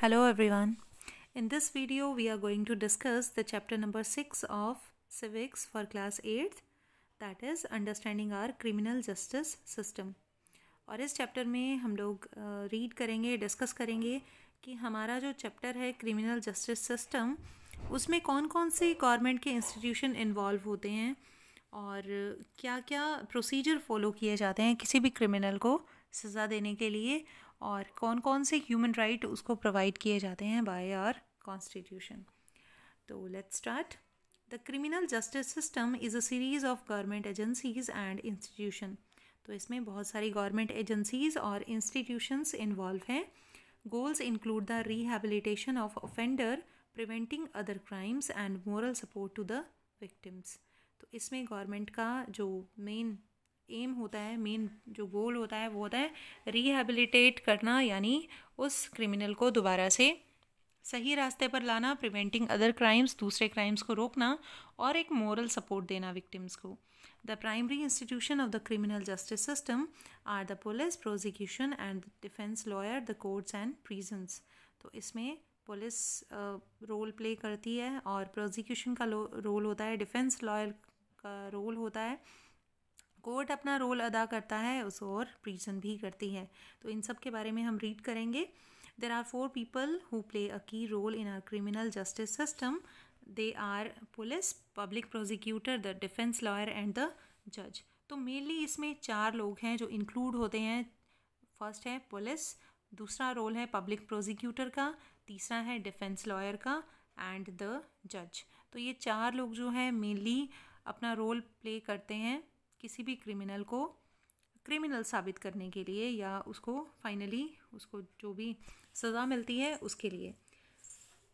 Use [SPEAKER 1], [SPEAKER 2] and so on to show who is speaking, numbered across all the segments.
[SPEAKER 1] Hello everyone. In this video we are going to discuss the chapter number 6 of civics for class 8th, that is understanding our criminal justice system. और इस chapter में हम लोग read करेंगे, discuss करेंगे कि हमारा जो चैप्टर है क्रिमिनल जस्टिस सिस्टम, उसमें कौन कौन से गवर्नमेंट के इंस्टीट्यूशन इन्वॉल्व होते हैं और क्या क्या प्रोसीजर फॉलो किए जाते हैं किसी भी क्रिमिनल को सज़ा देने के लिए, और कौन कौन से ह्यूमन राइट उसको प्रोवाइड किए जाते हैं बाय आवर कॉन्स्टिट्यूशन. तो let's start. The criminal justice system is a series of government agencies and institution. तो इसमें बहुत सारी गवर्नमेंट एजेंसीज और इंस्टीट्यूशंस इन्वॉल्व हैं. Goals include the rehabilitation of offender, preventing other crimes and moral support to the victims. तो इसमें government का जो मेन एम होता है, मेन जो गोल होता है वो होता है रिहैबिलिटेट करना, यानी उस क्रिमिनल को दोबारा से सही रास्ते पर लाना, प्रिवेंटिंग अदर क्राइम्स, दूसरे क्राइम्स को रोकना, और एक मोरल सपोर्ट देना विक्टिम्स को. The primary institution of the criminal justice system are the police, prosecution and defence lawyer, the courts and prisons. तो इसमें पुलिस रोल प्ले करती है और प्रोसिक्यूशन का रोल होता है, डिफेंस लॉयर का रोल होता है, कोर्ट अपना रोल अदा करता है उस, और प्रिजन भी करती है. तो इन सब के बारे में हम रीड करेंगे. There are 4 people who play a key role in our criminal justice system. They are police, public prosecutor, the defence lawyer and the जज. तो मेनली इसमें 4 लोग हैं जो इंक्लूड होते हैं. फर्स्ट है पुलिस, दूसरा रोल है पब्लिक प्रोसिक्यूटर का, तीसरा है डिफेंस लॉयर का एंड द जज. तो ये 4 लोग जो हैं मेनली अपना रोल प्ले करते हैं किसी भी क्रिमिनल को क्रिमिनल साबित करने के लिए, या उसको फाइनली उसको जो भी सज़ा मिलती है उसके लिए.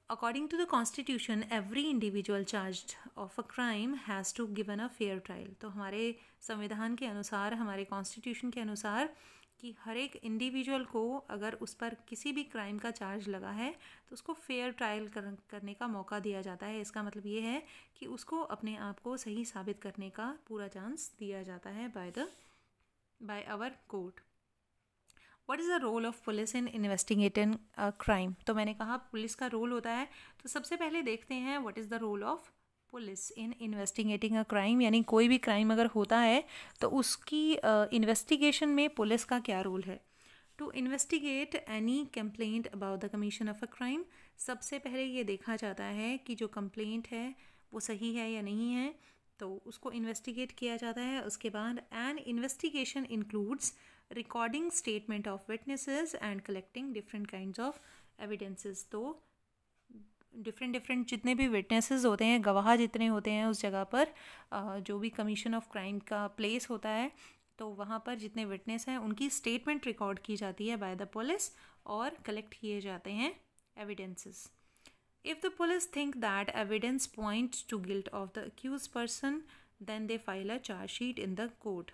[SPEAKER 1] According to the constitution every individual charged of a crime has to given a fair trial. तो हमारे संविधान के अनुसार, हमारे कॉन्स्टिट्यूशन के अनुसार, कि हर एक इंडिविजुअल को अगर उस पर किसी भी क्राइम का चार्ज लगा है तो उसको फेयर ट्रायल करने का मौका दिया जाता है. इसका मतलब ये है कि उसको अपने आप को सही साबित करने का पूरा चांस दिया जाता है by our court. What is the role of police in investigating a crime. तो मैंने कहा पुलिस का रोल होता है. तो सबसे पहले देखते हैं what is the role of police in investigating a crime, यानी कोई भी क्राइम अगर होता है तो उसकी इन्वेस्टिगेशन में पुलिस का क्या रोल है. To investigate any complaint about the commission of a crime. सबसे पहले ये देखा जाता है कि जो कंप्लेंट है वो सही है या नहीं है, तो उसको इन्वेस्टिगेट किया जाता है. उसके बाद N investigation includes recording statement of witnesses and collecting different kinds of evidences. तो डिफरेंट जितने भी विटनेसेस होते हैं, गवाह जितने होते हैं उस जगह पर, जो भी कमीशन ऑफ क्राइम का प्लेस होता है, तो वहाँ पर जितने विटनेस हैं उनकी स्टेटमेंट रिकॉर्ड की जाती है बाय द पुलिस और कलेक्ट किए जाते हैं evidences. If the police think that evidence point to guilt of the accuse person then they file a chargesheet in the court.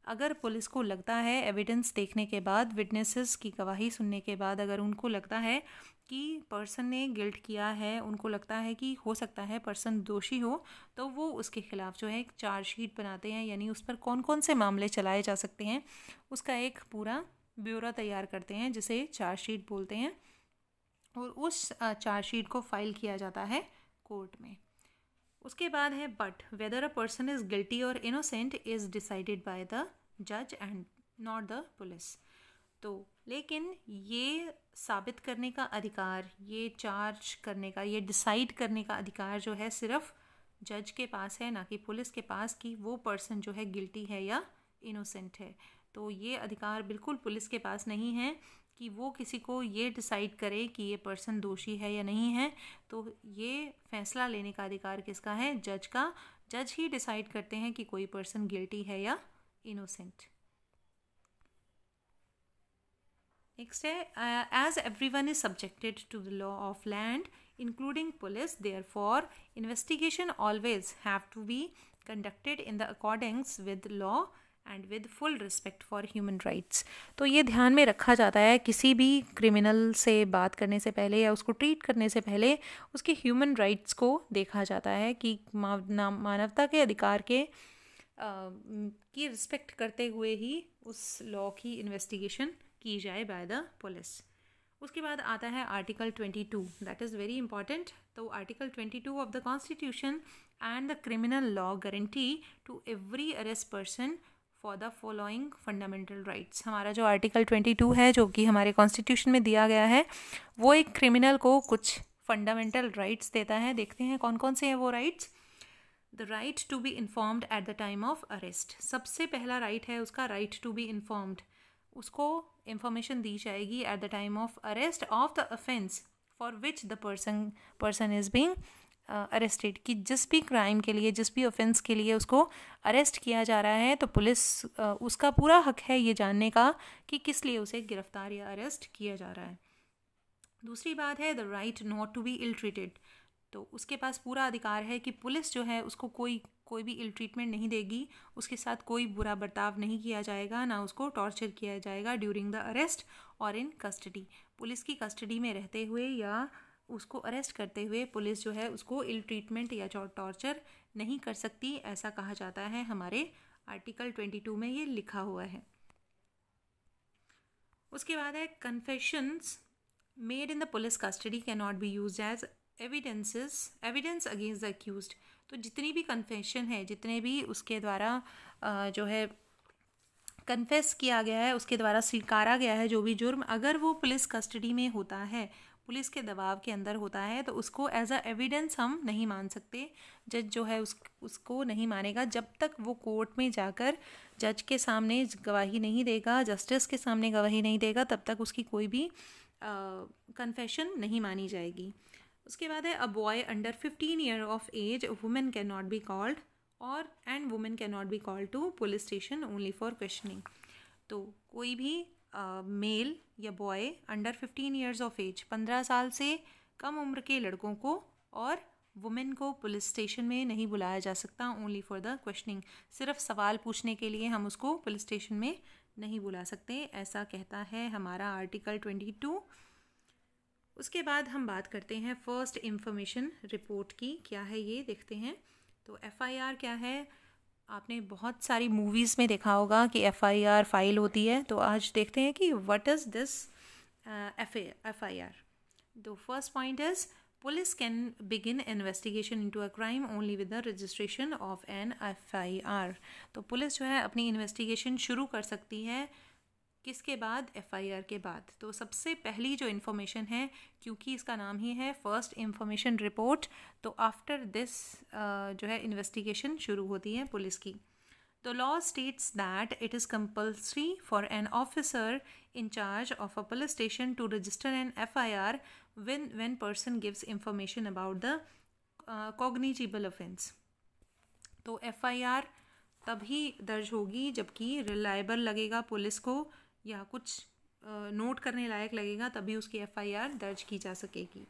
[SPEAKER 1] अगर पुलिस को लगता है, एविडेंस देखने के बाद, विटनेसेस की गवाही सुनने के बाद, अगर उनको लगता है कि पर्सन ने गिल्ट किया है, उनको लगता है कि हो सकता है पर्सन दोषी हो, तो वो उसके खिलाफ जो है एक चार्जशीट बनाते हैं, यानी उस पर कौन कौन से मामले चलाए जा सकते हैं उसका एक पूरा ब्यौरा तैयार करते हैं, जिसे चार्जशीट बोलते हैं. और उस चार्जशीट को फाइल किया जाता है कोर्ट में. उसके बाद है but whether a person is guilty or innocent is decided by the जज एंड नॉट द पुलिस. तो लेकिन ये साबित करने का अधिकार, ये चार्ज करने का, ये डिसाइड करने का अधिकार जो है सिर्फ जज के पास है, ना कि पुलिस के पास, कि वो पर्सन जो है गिल्टी है या इनोसेंट है. तो ये अधिकार बिल्कुल पुलिस के पास नहीं है कि वो किसी को ये डिसाइड करे कि ये पर्सन दोषी है या नहीं है. तो ये फैसला लेने का अधिकार किसका है? जज का. जज ही डिसाइड करते हैं कि कोई पर्सन गिल्टी है या इनोसेंट. नेक्स्ट है as everyone is subjected to the law of land including police, therefore investigation always have to be conducted in the accordings with law and with full respect for human rights. तो ये ध्यान में रखा जाता है किसी भी क्रिमिनल से बात करने से पहले या उसको ट्रीट करने से पहले उसके ह्यूमन राइट्स को देखा जाता है कि मानवता के अधिकार के की रिस्पेक्ट करते हुए ही उस लॉ की इन्वेस्टिगेशन की जाए बाय द पुलिस. उसके बाद आता है article 22, that is very important. तो article 22 of the constitution and the criminal law guarantee to every arrest person for the following fundamental rights. हमारा जो आर्टिकल 22 है, जो कि हमारे कॉन्स्टिट्यूशन में दिया गया है, वो एक क्रिमिनल को कुछ फंडामेंटल राइट्स देता है। देखते हैं कौन कौन से हैं वो rights. The right to be informed at the time of arrest, सबसे पहला राइट है उसका राइट टू बी इन्फॉर्म्ड। उसको इंफॉर्मेशन दी जाएगी at the time of arrest of the offence for which the person is being arrested, कि जिस भी क्राइम के लिए, जिस भी ऑफेंस के लिए उसको अरेस्ट किया जा रहा है, तो पुलिस उसका पूरा हक है ये जानने का कि किस लिए उसे गिरफ्तार या अरेस्ट किया जा रहा है। दूसरी बात है the right not to be ill treated, तो उसके पास पूरा अधिकार है कि पुलिस जो है उसको कोई भी इल ट्रीटमेंट नहीं देगी, उसके साथ कोई बुरा बर्ताव नहीं किया जाएगा, ना उसको टॉर्चर किया जाएगा ड्यूरिंग द अरेस्ट और इन कस्टडी। पुलिस की कस्टडी में रहते हुए या उसको अरेस्ट करते हुए पुलिस जो है उसको इल ट्रीटमेंट या टॉर्चर नहीं कर सकती, ऐसा कहा जाता है हमारे आर्टिकल 22 में, ये लिखा हुआ है। उसके बाद है confessions made in the police custody can not be used as evidence against the accused. तो जितनी भी कन्फेशन है, जितने भी उसके द्वारा जो है कन्फेस किया गया है, उसके द्वारा स्वीकारा गया है जो भी जुर्म, अगर वो पुलिस कस्टडी में होता है, पुलिस के दबाव के अंदर होता है, तो उसको एज अ एविडेंस हम नहीं मान सकते। जज जो है उसको नहीं मानेगा जब तक वो कोर्ट में जाकर जज के सामने गवाही नहीं देगा, जस्टिस के सामने गवाही नहीं देगा, तब तक उसकी कोई भी कन्फेशन नहीं मानी जाएगी। उसके बाद है a boy under 15 year of age women can not be called and women can not be called to police station only for questioning. तो कोई भी मेल या boy under 15 years of age, 15 साल से कम उम्र के लड़कों को और वुमेन को पुलिस स्टेशन में नहीं बुलाया जा सकता ओनली फॉर द क्वेश्चनिंग। सिर्फ सवाल पूछने के लिए हम उसको पुलिस स्टेशन में नहीं बुला सकते, ऐसा कहता है हमारा आर्टिकल 22। उसके बाद हम बात करते हैं फर्स्ट इंफॉर्मेशन रिपोर्ट की, क्या है ये देखते हैं। तो FIR क्या है, आपने बहुत सारी मूवीज़ में देखा होगा कि FIR फाइल होती है। तो आज देखते हैं कि व्हाट इज़ दिस FIR। तो first point is police can begin investigation into a crime only with the registration of an FIR। तो पुलिस जो है अपनी इन्वेस्टिगेशन शुरू कर सकती है किसके बाद, FIR के बाद। तो सबसे पहली जो इन्फॉर्मेशन है, क्योंकि इसका नाम ही है फर्स्ट इंफॉर्मेशन रिपोर्ट, तो आफ्टर दिस जो है इन्वेस्टिगेशन शुरू होती है पुलिस की। The law states that it is compulsory for an officer in charge of a police station to register an FIR when person gives information about the cognizable offense। तो FIR तभी दर्ज होगी जबकि reliable लगेगा police को या कुछ note करने लायक लगेगा, तभी उसकी FIR दर्ज की जा सकेगी।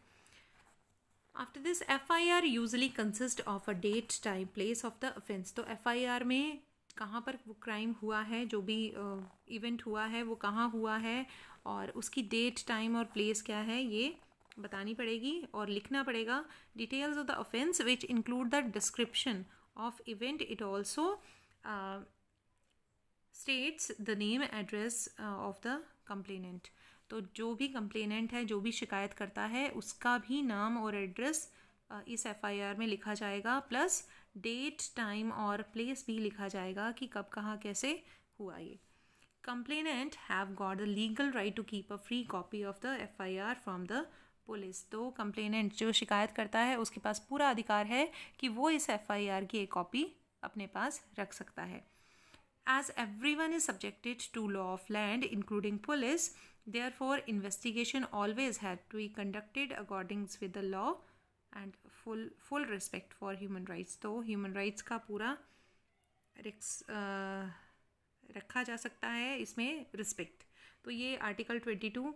[SPEAKER 1] After this FIR usually consist of a date, time, place of the offence. तो FIR में कहाँ पर वो क्राइम हुआ है, जो भी इवेंट हुआ है वो कहाँ हुआ है, और उसकी डेट, टाइम और प्लेस क्या है, ये बतानी पड़ेगी और लिखना पड़ेगा। Details of the offence which include the description of event. It also states the name, address of the complainant. तो जो भी कंप्लेनेंट है, जो भी शिकायत करता है, उसका भी नाम और एड्रेस इस FIR में लिखा जाएगा, प्लस डेट, टाइम और प्लेस भी लिखा जाएगा कि कब, कहाँ, कैसे हुआ ये। Complainant have got the legal right to keep a free copy of the FIR from the police. तो कंप्लेनेंट जो शिकायत करता है उसके पास पूरा अधिकार है कि वो इस FIR की एक कॉपी अपने पास रख सकता है। As everyone is subjected to law of land, including police, therefore investigation always had to be conducted according with the law and full respect for human rights। तो human rights का पूरा रखा जा सकता है इसमें रिस्पेक्ट। तो ये आर्टिकल 22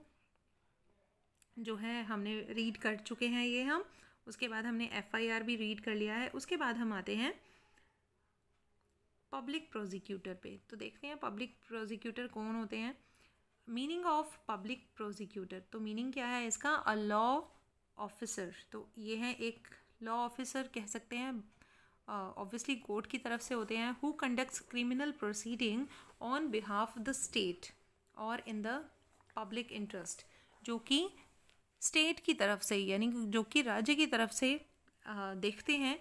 [SPEAKER 1] जो है हमने रीड कर चुके हैं ये हम। उसके बाद हमने FIR भी रीड कर लिया है। उसके बाद हम आते हैं पब्लिक प्रोसिक्यूटर पे। तो देखते हैं पब्लिक प्रोसिक्यूटर कौन होते हैं। मीनिंग ऑफ पब्लिक प्रोसिक्यूटर, तो मीनिंग क्या है इसका, अ लॉ ऑफिसर। तो ये है एक लॉ ऑफिसर कह सकते हैं, ऑब्वियसली कोर्ट की तरफ से होते हैं। Who conducts criminal proceeding on behalf of the state और इन द पब्लिक इंटरेस्ट। जो कि स्टेट की तरफ से यानी जो कि राज्य की तरफ से देखते हैं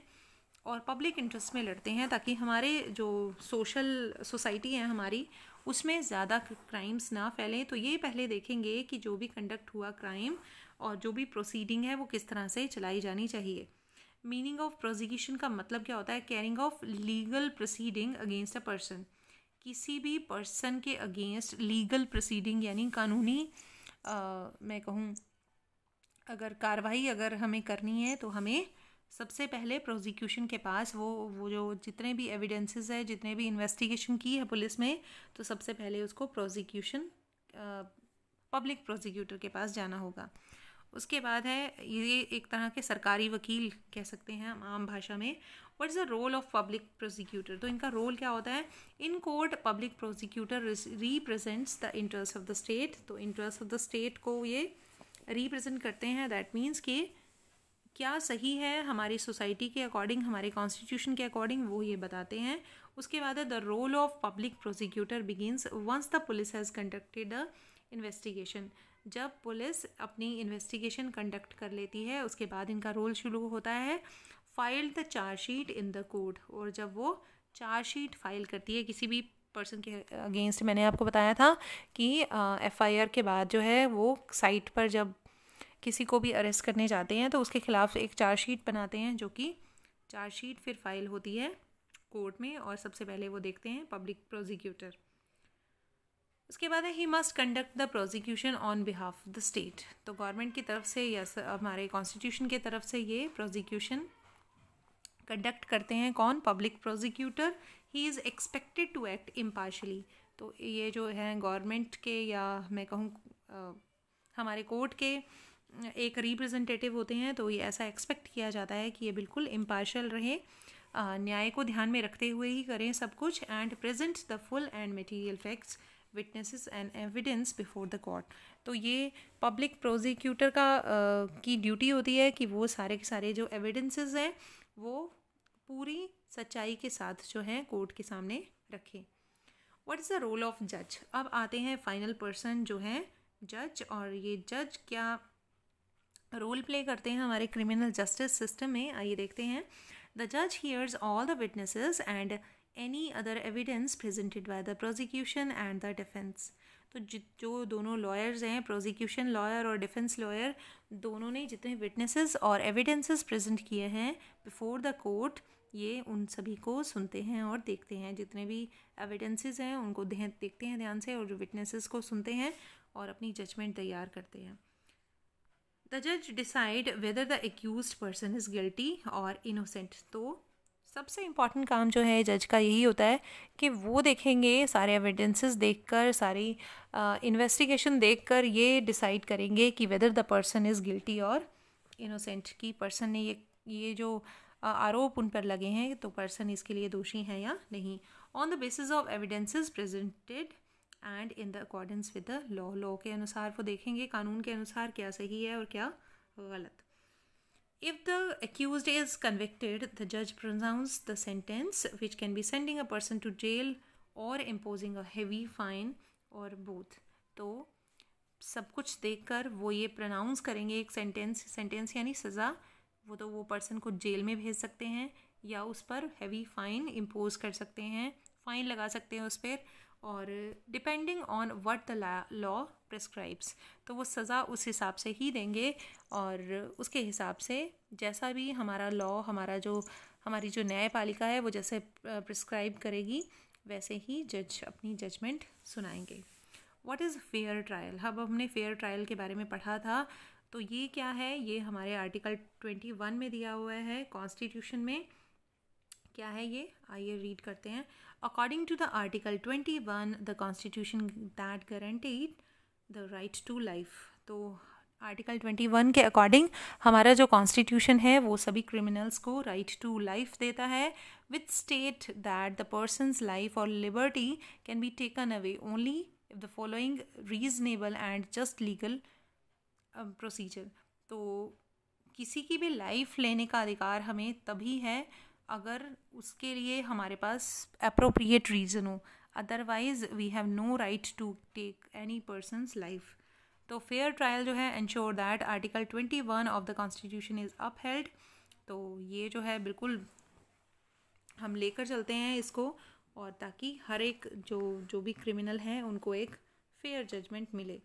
[SPEAKER 1] और पब्लिक इंटरेस्ट में लड़ते हैं, ताकि हमारे जो सोशल सोसाइटी है हमारी उसमें ज़्यादा क्राइम्स ना फैलें। तो ये पहले देखेंगे कि जो भी कंडक्ट हुआ क्राइम और जो भी प्रोसीडिंग है वो किस तरह से चलाई जानी चाहिए। मीनिंग ऑफ प्रोसिक्यूशन का मतलब क्या होता है? Carrying of legal proceeding against a person, किसी भी पर्सन के अगेंस्ट लीगल प्रोसीडिंग यानी कानूनी मैं कहूँ अगर कार्रवाई अगर हमें करनी है तो हमें सबसे पहले प्रोसिक्यूशन के पास वो जो जितने भी एविडेंसेस है, जितने भी इन्वेस्टिगेशन की है पुलिस में, तो सबसे पहले उसको प्रोसिक्यूशन पब्लिक प्रोसिक्यूटर के पास जाना होगा। उसके बाद है ये एक तरह के सरकारी वकील कह सकते हैं हम आम भाषा में। What is the role of public prosecutor? तो इनका रोल क्या होता है? In court public prosecutor represents the interest of the state. तो इंटरेस्ट ऑफ द स्टेट को ये रिप्रेजेंट करते हैं। दैट मीन्स कि क्या सही है हमारी सोसाइटी के अकॉर्डिंग, हमारे कॉन्स्टिट्यूशन के अकॉर्डिंग, वो ये बताते हैं। उसके बाद है the role of public prosecutor begins once the police has conducted the investigation. जब पुलिस अपनी इन्वेस्टिगेशन कंडक्ट कर लेती है उसके बाद इनका रोल शुरू होता है। File the chargesheet in the court, और जब वो चार्जशीट फाइल करती है किसी भी पर्सन के अगेंस्ट, मैंने आपको बताया था कि FIR के बाद जो है वो साइट पर जब किसी को भी अरेस्ट करने जाते हैं तो उसके खिलाफ एक चार्जशीट बनाते हैं, जो कि चार्जशीट फिर फाइल होती है कोर्ट में और सबसे पहले वो देखते हैं पब्लिक प्रोसिक्यूटर। उसके बाद है he must conduct the prosecution on behalf of the state. तो गवर्नमेंट की तरफ से या हमारे कॉन्स्टिट्यूशन की तरफ से ये प्रोसिक्यूशन कंडक्ट करते हैं कौन? Public prosecutor. He is expected to act impartially. तो ये जो है गवर्नमेंट के या मैं कहूँ हमारे कोर्ट के एक रिप्रेजेंटेटिव होते हैं, तो ये ऐसा एक्सपेक्ट किया जाता है कि ये बिल्कुल इम्पार्शल रहे, न्याय को ध्यान में रखते हुए ही करें सब कुछ। And present the full and material facts, witnesses and evidence before the court. तो ये पब्लिक प्रोसिक्यूटर की ड्यूटी होती है कि वो सारे के सारे जो एविडेंसेस हैं वो पूरी सच्चाई के साथ जो है कोर्ट के सामने रखें। What is the role of जज? अब आते हैं फाइनल पर्सन जो है जज, और ये जज क्या रोल प्ले करते हैं हमारे क्रिमिनल जस्टिस सिस्टम में, आइए देखते हैं। द जज hears all the witnesses and any other evidence presented by the prosecution and the defence. तो जो दोनों लॉयर्स हैं, प्रोसिक्यूशन लॉयर और डिफेंस लॉयर, दोनों ने जितने विटनेसेस और एविडेंसेस प्रेजेंट किए हैं बिफोर द कोर्ट, ये उन सभी को सुनते हैं और देखते हैं। जितने भी एविडेंसेस हैं उनको देखते हैं ध्यान से, और जो विटनेसेस को सुनते हैं और अपनी जजमेंट तैयार करते हैं। द जज decide whether the accused person is guilty or innocent. तो सबसे इम्पॉर्टेंट काम जो है जज का यही होता है कि वो देखेंगे सारे एविडेंसेस देखकर, सारी इन्वेस्टिगेशन देखकर ये डिसाइड करेंगे कि whether the person is guilty or innocent, की पर्सन ने ये जो आरोप उन पर लगे हैं तो पर्सन इसके लिए दोषी है या नहीं। On the basis of evidences presented and in the accordance with the law, law के अनुसार वो देखेंगे कानून के अनुसार क्या सही है और क्या गलत। If the accused is convicted, the judge pronounces the sentence, which can be sending a person to jail or imposing a heavy fine or both. तो सब कुछ देखकर वो ये प्रोनाउंस करेंगे एक सेंटेंस यानी सज़ा, वो पर्सन को जेल में भेज सकते हैं या उस पर हैवी फाइन इम्पोज कर सकते हैं, फ़ाइन लगा सकते हैं उस पर, और depending on what the law prescribes. तो वो सज़ा उस हिसाब से ही देंगे और उसके हिसाब से जैसा भी हमारा लॉ, हमारी जो न्यायपालिका है वो जैसे प्रिस्क्राइब करेगी वैसे ही जज अपनी जजमेंट सुनाएंगे। What is fair trial? अब हमने फेयर ट्रायल के बारे में पढ़ा था, तो ये क्या है? ये हमारे आर्टिकल 21 में दिया हुआ है कॉन्स्टिट्यूशन में। क्या है ये? आइए रीड करते हैं। According to the article 21 the constitution that guaranteed the right to life. तो आर्टिकल 21 के अकॉर्डिंग हमारा जो कॉन्स्टिट्यूशन है वो सभी क्रिमिनल्स को राइट टू लाइफ देता है, with state that the person's life और liberty can be taken away only if the following reasonable and just legal procedure. तो किसी की भी लाइफ लेने का अधिकार हमें तभी है अगर उसके लिए हमारे पास अप्रोप्रिएट रीज़न हो, otherwise we have no right to take any person's life. तो फेयर ट्रायल जो है ensure that article 21 of the constitution is upheld. तो ये जो है बिल्कुल हम लेकर चलते हैं इसको, और ताकि हर एक जो भी क्रिमिनल हैं उनको एक फेयर जजमेंट मिले।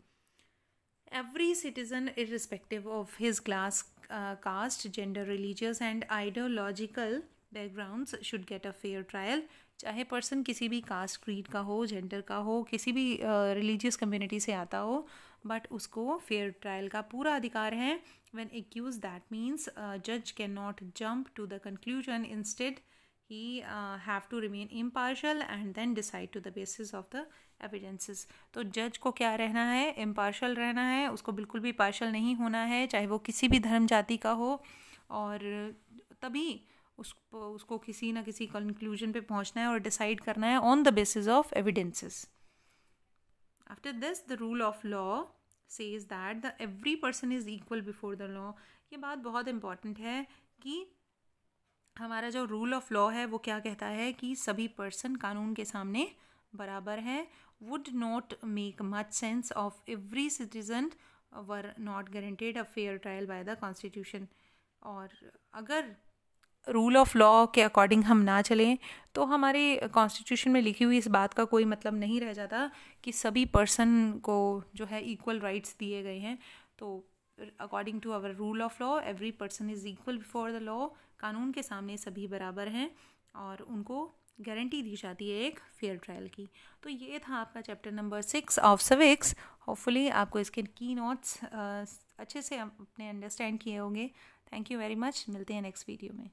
[SPEAKER 1] Every citizen irrespective of his class, caste, gender, religious and ideological backgrounds should get a fair trial. चाहे पर्सन किसी भी कास्ट, क्रीड का हो, जेंडर का हो, किसी भी रिलीजियस कम्युनिटी से आता हो, बट उसको फेयर ट्रायल का पूरा अधिकार है। व्हेन एक्यूज दैट मीन्स जज can not jump to the conclusion, instead he have to remain impartial and then decide to the basis of the evidences। तो जज को क्या रहना है, इम्पार्शल रहना है, उसको बिल्कुल भी पार्शल नहीं होना है, चाहे वो किसी भी धर्म जाति का हो, और तभी उसको किसी ना किसी कंक्लूजन पे पहुंचना है और डिसाइड करना है on the basis of evidences. After this the rule of law says that the every person is equal before the law. ये बात बहुत इंपॉर्टेंट है कि हमारा जो रूल ऑफ लॉ है वो क्या कहता है कि सभी पर्सन कानून के सामने बराबर हैं। Would not make much sense of every citizen were not guaranteed a fair trial by the constitution. और अगर रूल ऑफ लॉ के अकॉर्डिंग हम ना चलें तो हमारे कॉन्स्टिट्यूशन में लिखी हुई इस बात का कोई मतलब नहीं रह जाता कि सभी पर्सन को जो है इक्वल राइट्स दिए गए हैं। तो according to our rule of law every person is equal before the law. कानून के सामने सभी बराबर हैं और उनको गारंटी दी जाती है एक फेयर ट्रायल की। तो ये था आपका chapter number 6 of civics. Hopefully आपको इसके की नोट्स अच्छे से अपने अंडरस्टैंड किए होंगे। Thank you very much. मिलते हैं नेक्स्ट वीडियो में।